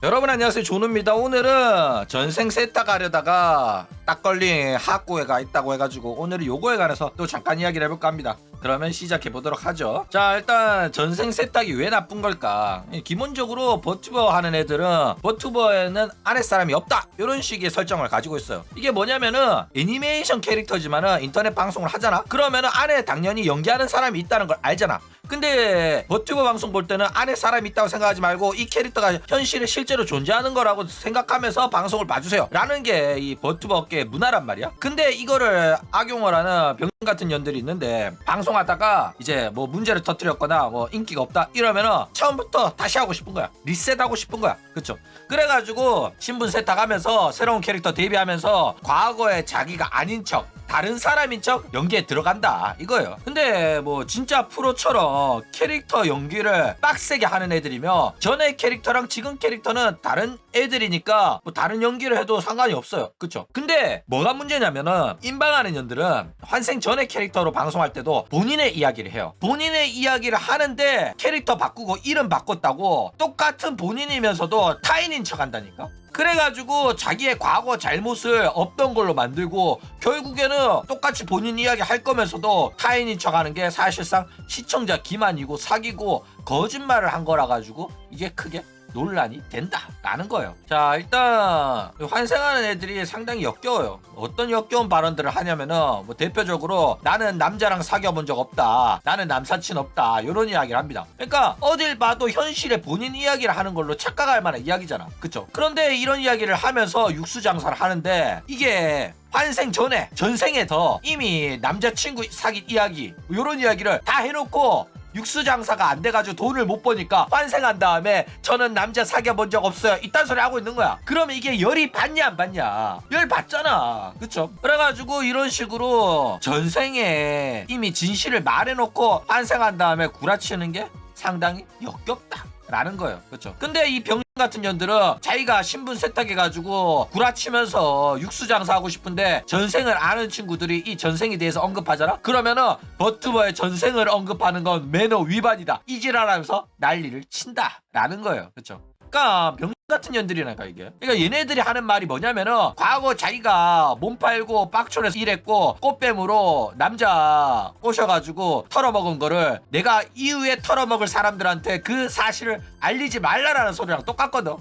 여러분 안녕하세요, 조누입니다. 오늘은 전생 세탁 하려다가 딱 걸린 학고회가 있다고 해가지고 오늘은 요거에 관해서 또 잠깐 이야기를 해볼까 합니다. 그러면 시작해 보도록 하죠. 자, 일단 전생 세탁이 왜 나쁜 걸까? 기본적으로 버튜버 하는 애들은 버튜버에는 아랫 사람이 없다 이런 식의 설정을 가지고 있어요. 이게 뭐냐면은 애니메이션 캐릭터지만은 인터넷 방송을 하잖아. 그러면은 안에 당연히 연기하는 사람이 있다는 걸 알잖아. 근데 버튜버 방송 볼 때는 안에 사람이 있다고 생각하지 말고 이 캐릭터가 현실에 실제로 존재하는 거라고 생각하면서 방송을 봐주세요 라는 게 이 버튜버 업계의 문화란 말이야. 근데 이거를 악용을 하는 병 같은 년들이 있는데, 방송하다가 이제 뭐 문제를 터뜨렸거나 뭐 인기가 없다 이러면은 처음부터 다시 하고 싶은 거야. 리셋하고 싶은 거야. 그쵸? 그래가지고 신분 세탁하면서 새로운 캐릭터 데뷔하면서 과거에 자기가 아닌 척, 다른 사람인 척 연기에 들어간다 이거예요. 근데 뭐 진짜 프로처럼 캐릭터 연기를 빡세게 하는 애들이며 전에 캐릭터랑 지금 캐릭터는 다른 애들이니까 뭐 다른 연기를 해도 상관이 없어요. 그쵸? 근데 뭐가 문제냐면은 인방하는 년들은 환생 전에 캐릭터로 방송할 때도 본인의 이야기를 해요. 본인의 이야기를 하는데 캐릭터 바꾸고 이름 바꿨다고 똑같은 본인이면서도 타인인 척 한다니까? 그래가지고 자기의 과거 잘못을 없던 걸로 만들고 결국에는 똑같이 본인 이야기 할 거면서도 타인인 척 하는 게 사실상 시청자 기만이고 사기고 거짓말을 한 거라 가지고 이게 크게 논란이 된다라는 거예요. 자, 일단 환생하는 애들이 상당히 역겨워요. 어떤 역겨운 발언들을 하냐면은 뭐 대표적으로 나는 남자랑 사귀어 본 적 없다, 나는 남사친 없다 이런 이야기를 합니다. 그러니까 어딜 봐도 현실에 본인 이야기를 하는 걸로 착각할 만한 이야기잖아. 그쵸? 그런데 이런 이야기를 하면서 육수 장사를 하는데 이게 환생 전에 전생에 더 이미 남자친구 사귄 이야기 이런 이야기를 다 해놓고 육수 장사가 안 돼가지고 돈을 못 버니까 환생한 다음에 저는 남자 사귀어 본 적 없어요 이딴 소리 하고 있는 거야. 그러면 이게 열이 받냐 안 받냐? 열 받잖아. 그쵸? 그래가지고 이런 식으로 전생에 이미 진실을 말해놓고 환생한 다음에 구라치는 게 상당히 역겹다 라는 거예요. 그쵸? 근데 이 병 같은 년들은 자기가 신분 세탁해가지고 구라치면서 육수 장사하고 싶은데 전생을 아는 친구들이 이 전생에 대해서 언급하잖아? 그러면은 버튜버의 전생을 언급하는 건 매너 위반이다 이지랄하면서 난리를 친다 라는 거예요. 그쵸? 그러니까 병 같은 년들이라니까 이게. 그러니까 얘네들이 하는 말이 뭐냐면은 과거 자기가 몸 팔고 빡촌에서 일했고 꽃뱀으로 남자 꼬셔가지고 털어먹은 거를 내가 이후에 털어먹을 사람들한테 그 사실을 알리지 말라라는 소리랑 똑같거든.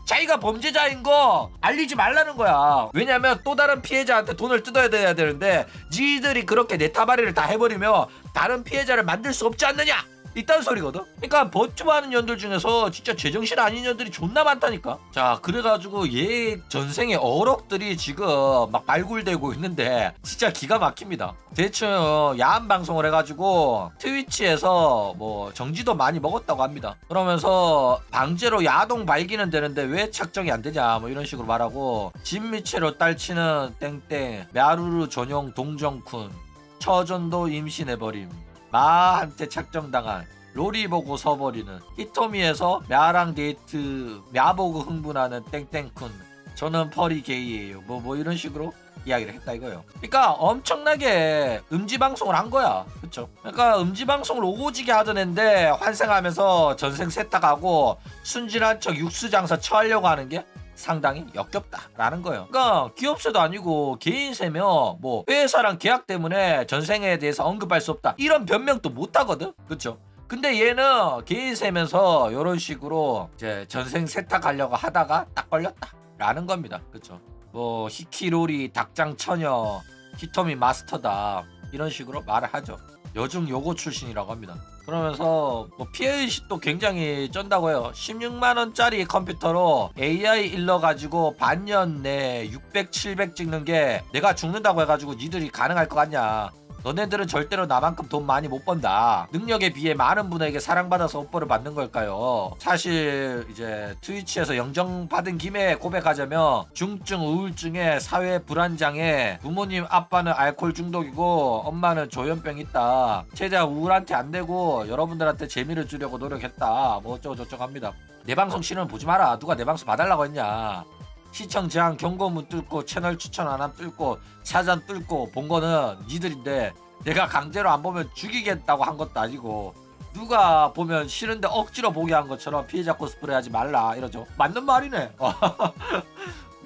자기가 범죄자인 거 알리지 말라는 거야. 왜냐면 또 다른 피해자한테 돈을 뜯어야 돼야 되는데 지들이 그렇게 네타바리를 다 해버리면 다른 피해자를 만들 수 없지 않느냐 이딴 소리거든. 그러니까 버튜버 하는 년들 중에서 진짜 제정신 아닌 년들이 존나 많다니까. 자, 그래가지고 얘 전생의 어록들이 지금 막 발굴되고 있는데 진짜 기가 막힙니다. 대충 야한 방송을 해가지고 트위치에서 뭐 정지도 많이 먹었다고 합니다. 그러면서 방제로 야동 발기는 되는데 왜 착정이 안 되냐 뭐 이런 식으로 말하고, 진미채로 딸치는 땡땡, мя루루 전용 동정쿤, 처전도 임신해버림, 마한테 착정당한, 로리 보고 서버리는, 히토미에서 мя랑 데이트, 냐 보고 흥분하는 땡땡쿤, 저는 펄이 게이예요 뭐 이런 식으로 이야기를 했다 이거예요. 그러니까 엄청나게 음지방송을 한 거야. 그쵸? 그러니까 음지방송을 오고지게 하던 앤데 환생하면서 전생 세탁하고 순진한 척 육수장사 처하려고 하는 게 상당히 역겹다라는 거예요. 그러니까 기업체도 아니고 개인세며 뭐 회사랑 계약 때문에 전생에 대해서 언급할 수 없다 이런 변명도 못 하거든. 그쵸? 근데 얘는 개인세면서 이런 식으로 이제 전생 세탁하려고 하다가 딱 걸렸다라는 겁니다. 그쵸? 뭐 히키로리 닭장 처녀, 히토미 마스터다 이런 식으로 말을 하죠. 여중 요고 출신이라고 합니다. 그러면서 뭐 피해의식도 굉장히 쩐다고 해요. 16만원짜리 컴퓨터로 AI 일러가지고 반년 내 600, 700 찍는 게 내가 죽는다고 해가지고 니들이 가능할 것 같냐. 너네들은 절대로 나만큼 돈 많이 못 번다. 능력에 비해 많은 분에게 사랑받아서 업보를 받는 걸까요? 사실 이제 트위치에서 영정받은 김에 고백하자면 중증 우울증에 사회 불안장애, 부모님 아빠는 알코올 중독이고 엄마는 조현병 있다. 최대한 우울한테 안 되고 여러분들한테 재미를 주려고 노력했다. 뭐 어쩌고 저쩌고 합니다. 내 방송 싫으면 보지 마라. 누가 내 방송 봐달라고 했냐. 시청 제한 경고문 뚫고 채널 추천 안 함 뚫고 사전 뚫고 본 거는 니들인데 내가 강제로 안 보면 죽이겠다고 한 것도 아니고 누가 보면 싫은데 억지로 보게 한 것처럼 피해자 코스프레 하지 말라 이러죠. 맞는 말이네.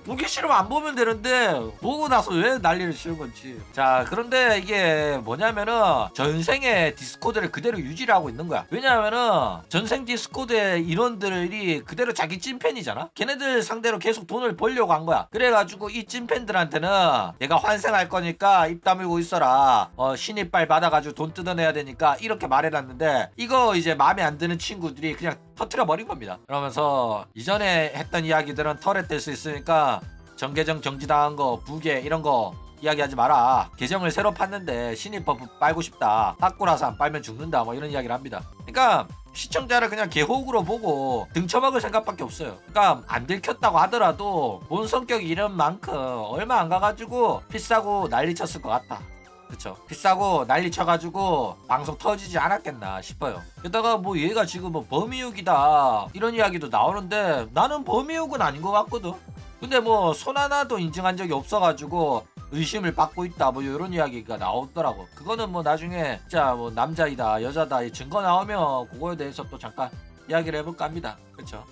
보기 싫으면 안 보면 되는데 보고 나서 왜 난리를 치는 건지. 자, 그런데 이게 뭐냐면은 전생의 디스코드를 그대로 유지를 하고 있는 거야. 왜냐하면은 전생 디스코드의 인원들이 그대로 자기 찐팬이잖아. 걔네들 상대로 계속 돈을 벌려고 한 거야. 그래가지고 이 찐팬들한테는 내가 환생할 거니까 입 다물고 있어라, 신입발 받아가지고 돈 뜯어내야 되니까 이렇게 말해놨는데, 이거 이제 마음에 안 드는 친구들이 그냥 터트려 버린 겁니다. 그러면서 이전에 했던 이야기들은 털에 뗄 수 있으니까 정계정 정지당한 거, 부계 이런 거 이야기하지 마라. 계정을 새로 팠는데 신입 버프 빨고 싶다, 빠꾸라서 안 빨면 죽는다, 뭐 이런 이야기를 합니다. 그러니까 시청자를 그냥 개호구로 보고 등쳐먹을 생각밖에 없어요. 그러니까 안 들켰다고 하더라도 본 성격이 이런 만큼 얼마 안 가가지고 비싸고 난리 쳤을 것 같다. 그쵸, 비싸고 난리 쳐가지고 방송 터지지 않았겠나 싶어요. 게다가 뭐 얘가 지금 뭐 범이육이다 이런 이야기도 나오는데 나는 범이육은 아닌 것 같거든. 근데 뭐 손 하나도 인증한 적이 없어가지고 의심을 받고 있다, 뭐 이런 이야기가 나오더라고. 그거는 뭐 나중에 진짜 뭐 남자이다 여자다 이 증거 나오면 그거에 대해서 또 잠깐 이야기를 해볼까 합니다. 그쵸.